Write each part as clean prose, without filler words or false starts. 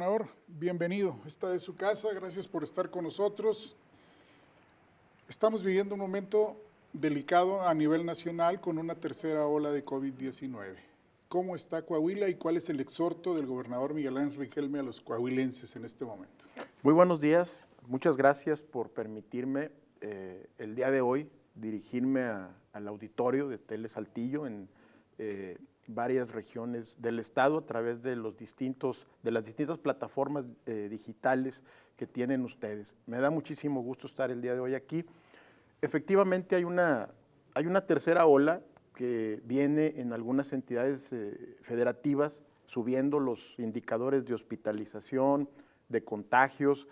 Gobernador, bienvenido. Esta es su casa. Gracias por estar con nosotros. Estamos viviendo un momento delicado a nivel nacional con una tercera ola de COVID-19. ¿Cómo está Coahuila y cuál es el exhorto del gobernador Miguel Ángel Riquelme a los coahuilenses en este momento? Muy buenos días. Muchas gracias por permitirme el día de hoy dirigirme al auditorio de Tele Saltillo en varias regiones del estado a través de las distintas plataformas digitales que tienen ustedes. Me da muchísimo gusto estar el día de hoy aquí. Efectivamente hay una tercera ola que viene en algunas entidades federativas subiendo los indicadores de hospitalización, de contagios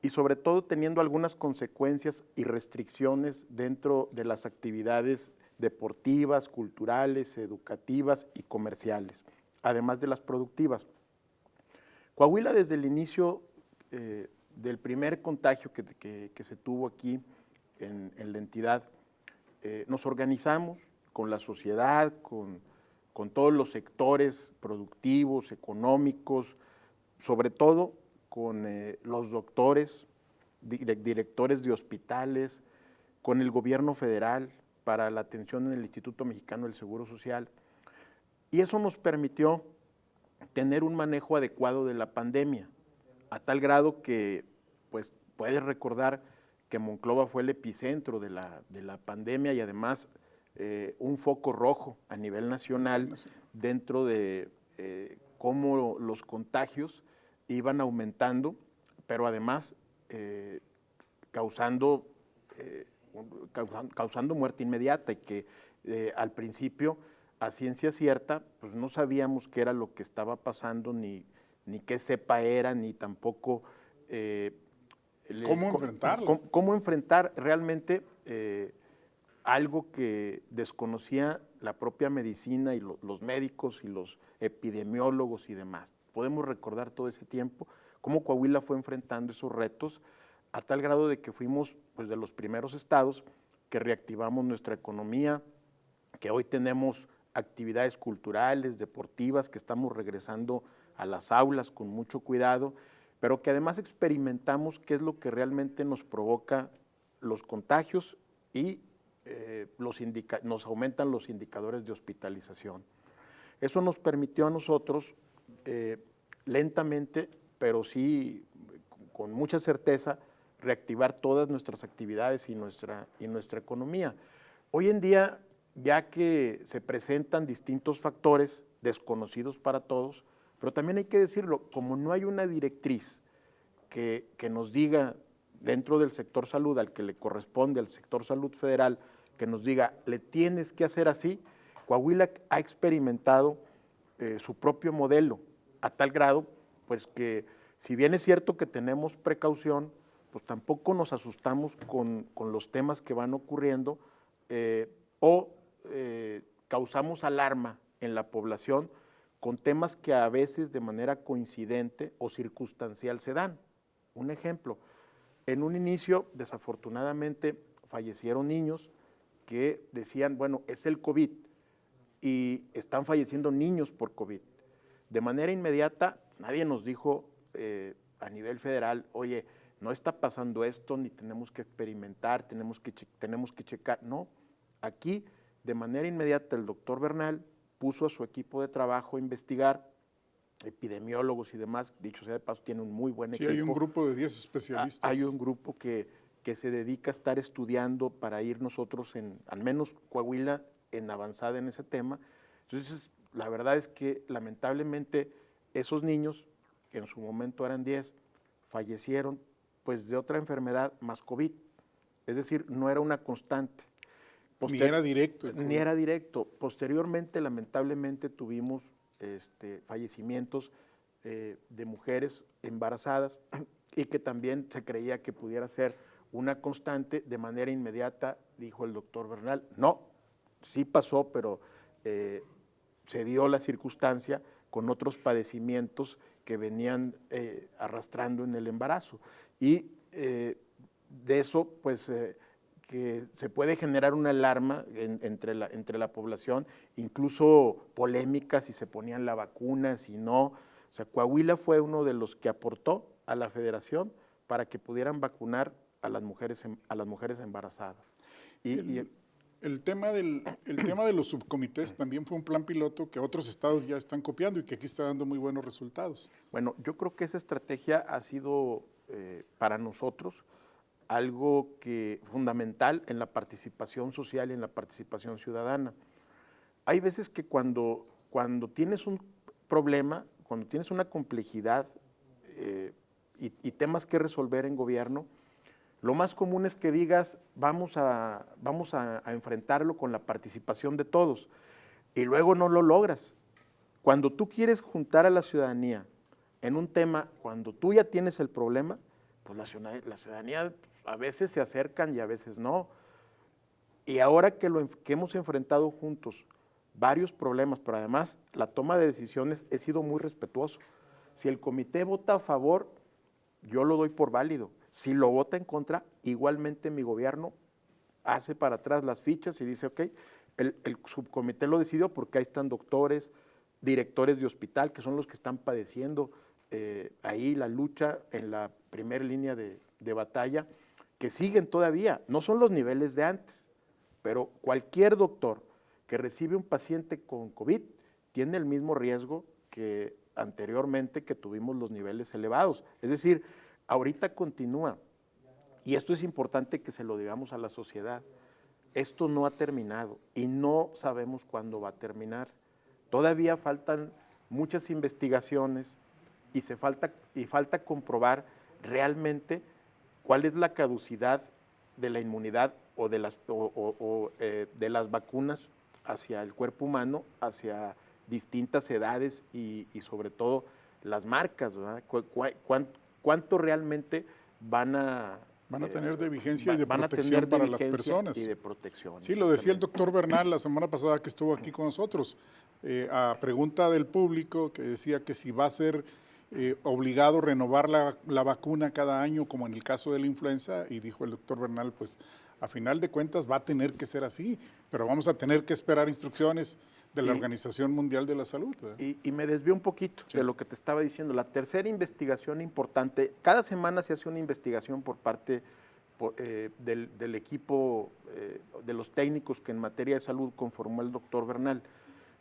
y sobre todo teniendo algunas consecuencias y restricciones dentro de las actividades deportivas, culturales, educativas y comerciales, además de las productivas. Coahuila, desde el inicio del primer contagio que se tuvo aquí en la entidad, nos organizamos con la sociedad, con todos los sectores productivos, económicos, sobre todo con los doctores, directores de hospitales, con el gobierno federal, para la atención en el Instituto Mexicano del Seguro Social. Y eso nos permitió tener un manejo adecuado de la pandemia, a tal grado que, pues, puedes recordar que Monclova fue el epicentro de la pandemia y además un foco rojo a nivel nacional dentro de cómo los contagios iban aumentando, pero además causando muerte inmediata y que al principio, a ciencia cierta, pues no sabíamos qué era lo que estaba pasando, ni qué cepa era, ni tampoco ¿Cómo enfrentarlo? cómo enfrentar realmente algo que desconocía la propia medicina y los médicos y los epidemiólogos y demás. Podemos recordar todo ese tiempo, cómo Coahuila fue enfrentando esos retos a tal grado de que fuimos, pues, de los primeros estados que reactivamos nuestra economía, que hoy tenemos actividades culturales, deportivas, que estamos regresando a las aulas con mucho cuidado, pero que además experimentamos qué es lo que realmente nos provoca los contagios y nos aumentan los indicadores de hospitalización. Eso nos permitió a nosotros lentamente, pero sí con mucha certeza, reactivar todas nuestras actividades y nuestra economía. Hoy en día, ya que se presentan distintos factores desconocidos para todos, pero también hay que decirlo, como no hay una directriz que nos diga dentro del sector salud, al que le corresponde al sector salud federal, que nos diga, le tienes que hacer así, Coahuila ha experimentado su propio modelo, a tal grado, pues que si bien es cierto que tenemos precaución, pues tampoco nos asustamos con los temas que van ocurriendo o causamos alarma en la población con temas que a veces de manera coincidente o circunstancial se dan. Un ejemplo, en un inicio, desafortunadamente, fallecieron niños que decían, bueno, es el COVID, y están falleciendo niños por COVID. De manera inmediata, nadie nos dijo a nivel federal, oye, no está pasando esto, ni tenemos que experimentar, tenemos que checar. No, aquí de manera inmediata el doctor Bernal puso a su equipo de trabajo a investigar, epidemiólogos y demás, dicho sea de paso, tiene un muy buen equipo. Sí, hay un grupo de 10 especialistas. Hay un grupo que se dedica a estar estudiando para ir nosotros, al menos Coahuila, en avanzada en ese tema. Entonces, la verdad es que lamentablemente esos niños, que en su momento eran 10, fallecieron pues de otra enfermedad más COVID. Es decir, no era una constante. Ni era directo. Ni era directo. Posteriormente, lamentablemente, tuvimos fallecimientos de mujeres embarazadas y que también se creía que pudiera ser una constante. De manera inmediata dijo el doctor Bernal, no, sí pasó, pero se dio la circunstancia con otros padecimientos que venían arrastrando en el embarazo. Y de eso, pues, que se puede generar una alarma entre la población, incluso polémicas si se ponían la vacuna, si no, O sea, Coahuila fue uno de los que aportó a la federación para que pudieran vacunar a las mujeres embarazadas. El tema de los subcomités también fue un plan piloto que otros estados ya están copiando y que aquí está dando muy buenos resultados. Bueno, yo creo que esa estrategia ha sido para nosotros algo fundamental en la participación social y en la participación ciudadana. Hay veces que cuando tienes un problema, cuando tienes una complejidad y temas que resolver en gobierno, lo más común es que digas, vamos a enfrentarlo con la participación de todos, y luego no lo logras. Cuando tú quieres juntar a la ciudadanía en un tema, cuando tú ya tienes el problema, pues la ciudadanía a veces se acercan y a veces no. Y ahora que hemos enfrentado juntos varios problemas, pero además la toma de decisiones, he sido muy respetuoso. Si el comité vota a favor, yo lo doy por válido. Si lo vota en contra, igualmente mi gobierno hace para atrás las fichas y dice, ok, el subcomité lo decidió porque ahí están doctores, directores de hospital, que son los que están padeciendo ahí la lucha en la primera línea de batalla, que siguen todavía. No son los niveles de antes, pero cualquier doctor que recibe un paciente con COVID tiene el mismo riesgo que anteriormente, que tuvimos los niveles elevados. Es decir, ahorita continúa, y esto es importante que se lo digamos a la sociedad, esto no ha terminado y no sabemos cuándo va a terminar. Todavía faltan muchas investigaciones y falta comprobar realmente cuál es la caducidad de la inmunidad o de las vacunas hacia el cuerpo humano, hacia distintas edades y sobre todo las marcas, ¿verdad? ¿Cuánto realmente van a tener de vigencia y de protección para las personas? Y de protección. Sí, lo decía el doctor Bernal la semana pasada que estuvo aquí con nosotros, a pregunta del público que decía que si va a ser obligado renovar la vacuna cada año, como en el caso de la influenza, y dijo el doctor Bernal, pues a final de cuentas va a tener que ser así, pero vamos a tener que esperar instrucciones de la Organización Mundial de la Salud. Y me desvió un poquito de lo que te estaba diciendo. La tercera investigación importante, cada semana se hace una investigación por parte del equipo de los técnicos que en materia de salud conformó el doctor Bernal,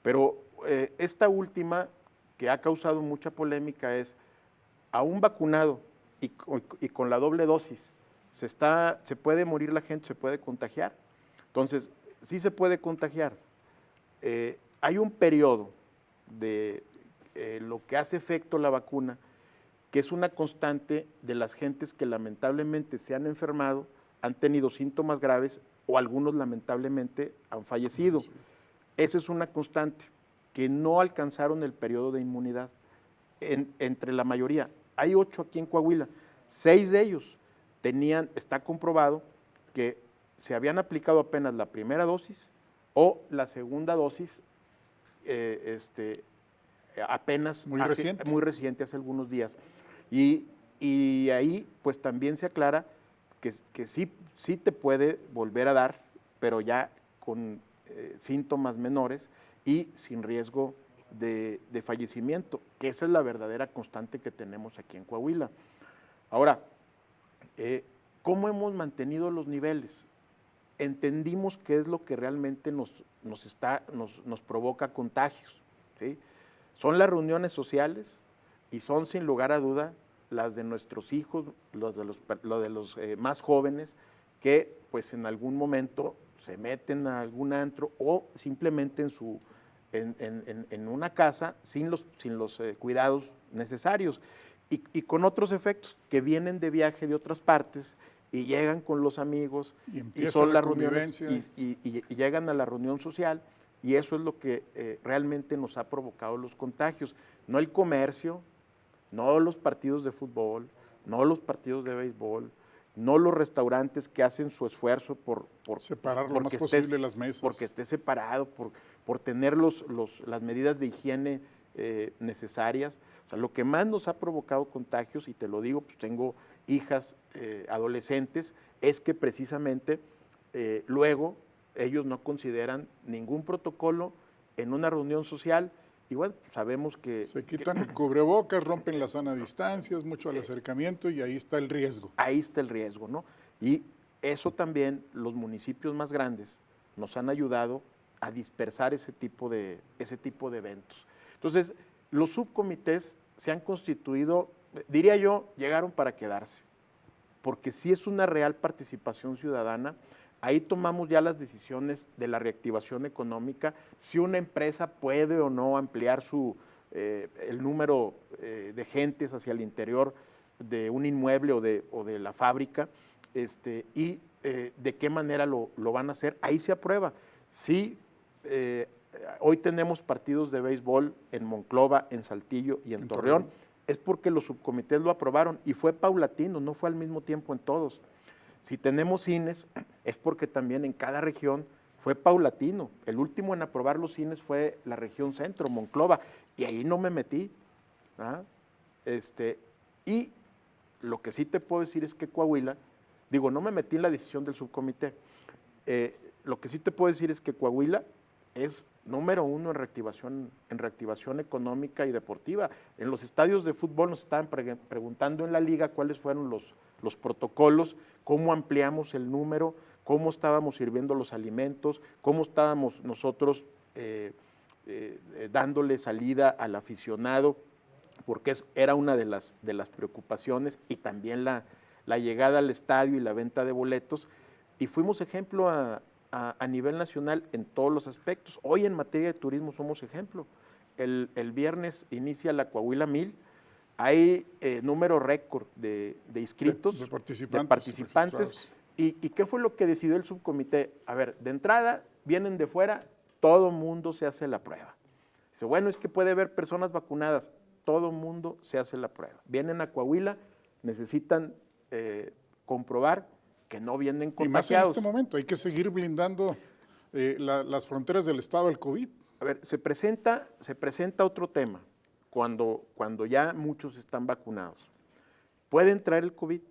pero esta última, que ha causado mucha polémica, es a un vacunado y con la doble dosis, se puede morir la gente, se puede contagiar. Entonces, sí se puede contagiar. Hay un periodo de lo que hace efecto la vacuna, que es una constante de las gentes que lamentablemente se han enfermado, han tenido síntomas graves o algunos lamentablemente han fallecido. Sí. Esa es una constante, que no alcanzaron el periodo de inmunidad entre la mayoría. Hay 8 aquí en Coahuila, 6 de ellos está comprobado que se habían aplicado apenas la primera dosis o la segunda dosis apenas muy reciente, hace algunos días. Y ahí pues también se aclara que sí te puede volver a dar, pero ya con síntomas menores y sin riesgo de fallecimiento, que esa es la verdadera constante que tenemos aquí en Coahuila. Ahora, ¿cómo hemos mantenido los niveles? Entendimos qué es lo que realmente nos provoca contagios, ¿sí? Son las reuniones sociales y son sin lugar a duda las de nuestros hijos, los de los más jóvenes, que pues en algún momento se meten a algún antro o simplemente en una casa sin los cuidados necesarios y con otros efectos que vienen de viaje de otras partes y llegan con los amigos y son las reuniones y llegan a la reunión social, y eso es lo que realmente nos ha provocado los contagios, no el comercio, no los partidos de fútbol, no los partidos de béisbol, no los restaurantes que hacen su esfuerzo por separar lo más posible las mesas, porque esté separado, por tener las medidas de higiene necesarias. O sea, lo que más nos ha provocado contagios, y te lo digo, pues tengo hijas adolescentes, es que precisamente luego ellos no consideran ningún protocolo en una reunión social Y bueno, sabemos que Se quitan el cubrebocas, rompen la sana distancia, es mucho al acercamiento y ahí está el riesgo. ahí está el riesgo, ¿no? Y eso también los municipios más grandes nos han ayudado a dispersar ese tipo de eventos. Entonces, los subcomités se han constituido, diría yo, llegaron para quedarse, porque si es una real participación ciudadana. Ahí tomamos ya las decisiones de la reactivación económica, si una empresa puede o no ampliar el número de gentes hacia el interior de un inmueble o de la fábrica, y de qué manera lo van a hacer. Ahí se aprueba. Sí, hoy tenemos partidos de béisbol en Monclova, en Saltillo y en Torreón, es porque los subcomités lo aprobaron y fue paulatino, no fue al mismo tiempo en todos. Si tenemos cines, es porque también en cada región fue paulatino. El último en aprobar los cines fue la región centro, Monclova, y ahí no me metí. ¿Ah? Y lo que sí te puedo decir es que Coahuila, no me metí en la decisión del subcomité. Lo que sí te puedo decir es que Coahuila es número 1 en reactivación económica y deportiva. En los estadios de fútbol nos estaban preguntando en la liga cuáles fueron los protocolos, cómo ampliamos el número, cómo estábamos sirviendo los alimentos, cómo estábamos nosotros dándole salida al aficionado, porque era una de las preocupaciones, y también la llegada al estadio y la venta de boletos, y fuimos ejemplo a nivel nacional en todos los aspectos. Hoy en materia de turismo somos ejemplo. El viernes inicia la Coahuila 1000, hay número récord de inscritos, de participantes. ¿Y qué fue lo que decidió el subcomité? A ver, de entrada, vienen de fuera, todo mundo se hace la prueba. Dice, bueno, es que puede haber personas vacunadas, todo mundo se hace la prueba. Vienen a Coahuila, necesitan comprobar que no vienen contagiados. Y más en este momento, hay que seguir blindando las fronteras del estado del COVID. A ver, se presenta otro tema cuando ya muchos están vacunados. Pueden traer el COVID,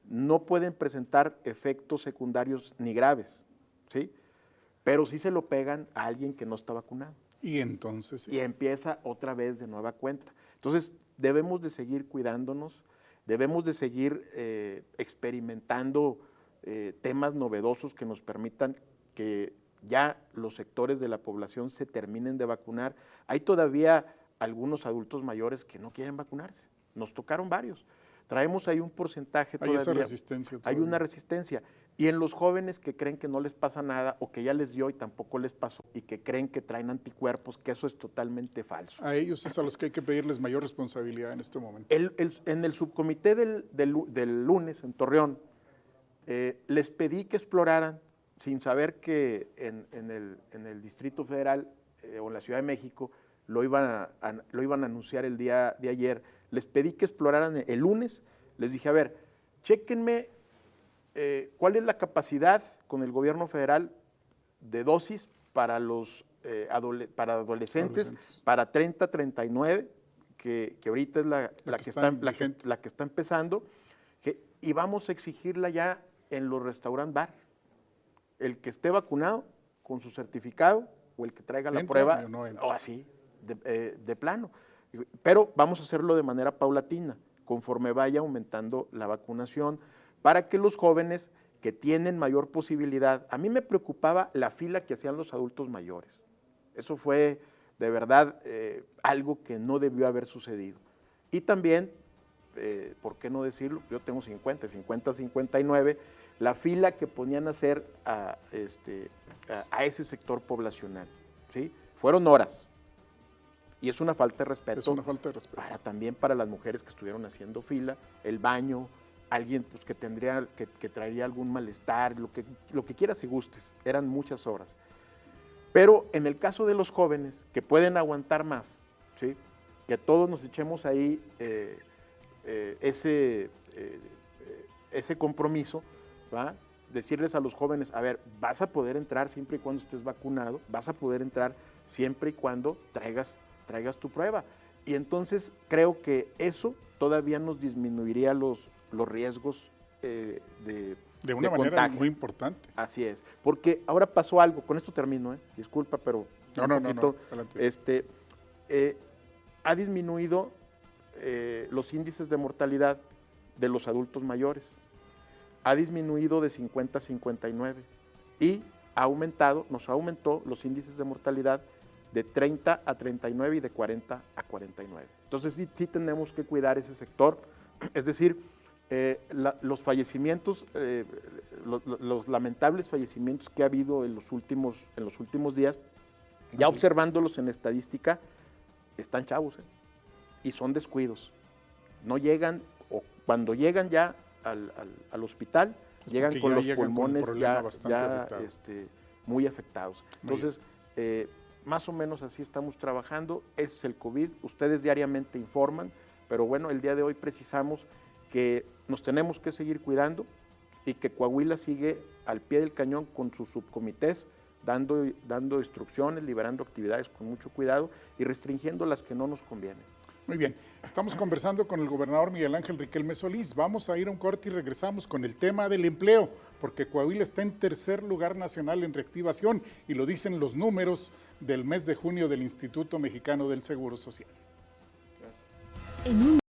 no pueden presentar efectos secundarios ni graves, ¿sí? Pero sí se lo pegan a alguien que no está vacunado. Y entonces sí. Y empieza otra vez de nueva cuenta. Entonces, debemos de seguir cuidándonos, debemos de seguir experimentando temas novedosos que nos permitan que ya los sectores de la población se terminen de vacunar. Hay todavía algunos adultos mayores que no quieren vacunarse. Nos tocaron varios. Traemos ahí un porcentaje todavía. Hay esa resistencia todavía. Hay una resistencia. Y en los jóvenes que creen que no les pasa nada o que ya les dio y tampoco les pasó y que creen que traen anticuerpos, que eso es totalmente falso. A ellos es a los que hay que pedirles mayor responsabilidad en este momento. En el subcomité del lunes en Torreón, les pedí que exploraran, sin saber que en el Distrito Federal o en la Ciudad de México lo iban a anunciar el día de ayer. Les pedí que exploraran el lunes, les dije, a ver, chéquenme cuál es la capacidad con el gobierno federal de dosis para para adolescentes, para 30-39, que ahorita es la que está empezando, y vamos a exigirla ya en los restaurant bar. El que esté vacunado con su certificado o el que traiga la prueba, o así, de plano. Pero vamos a hacerlo de manera paulatina, conforme vaya aumentando la vacunación, para que los jóvenes que tienen mayor posibilidad, a mí me preocupaba la fila que hacían los adultos mayores. Eso fue de verdad algo que no debió haber sucedido. Y también, ¿por qué no decirlo? Yo tengo 50, 59, la fila que ponían a hacer a ese sector poblacional, ¿sí? Fueron horas. Y es una falta de respeto. Es una falta de respeto. También para las mujeres que estuvieron haciendo fila, el baño, alguien pues, que traería algún malestar, lo que quieras y gustes. Eran muchas horas. Pero en el caso de los jóvenes, que pueden aguantar más, ¿sí? Que todos nos echemos ahí ese compromiso, ¿va? Decirles a los jóvenes, a ver, vas a poder entrar siempre y cuando estés vacunado, vas a poder entrar siempre y cuando traigas tu prueba. Y entonces creo que eso todavía nos disminuiría los riesgos de una manera contagio. Muy importante. Así es, porque ahora pasó algo, con esto termino, disculpa, pero No, adelante. ha disminuido los índices de mortalidad de los adultos mayores. Ha disminuido de 50 a 59 y nos aumentó los índices de mortalidad de 30 a 39 y de 40 a 49. Entonces sí tenemos que cuidar ese sector, es decir, los fallecimientos, los lamentables fallecimientos que ha habido en los últimos días, ya observándolos en estadística, están chavos, y son descuidos. No llegan, o cuando llegan ya al hospital, llegan con los pulmones ya muy afectados. Entonces, más o menos así estamos trabajando. Ese es el COVID. Ustedes diariamente informan, pero bueno, el día de hoy precisamos que nos tenemos que seguir cuidando y que Coahuila sigue al pie del cañón con sus subcomités, dando instrucciones, liberando actividades con mucho cuidado y restringiendo las que no nos convienen. Muy bien, estamos conversando con el gobernador Miguel Ángel Riquelme Solís. Vamos a ir a un corte y regresamos con el tema del empleo, porque Coahuila está en tercer lugar nacional en reactivación y lo dicen los números del mes de junio del Instituto Mexicano del Seguro Social. Gracias.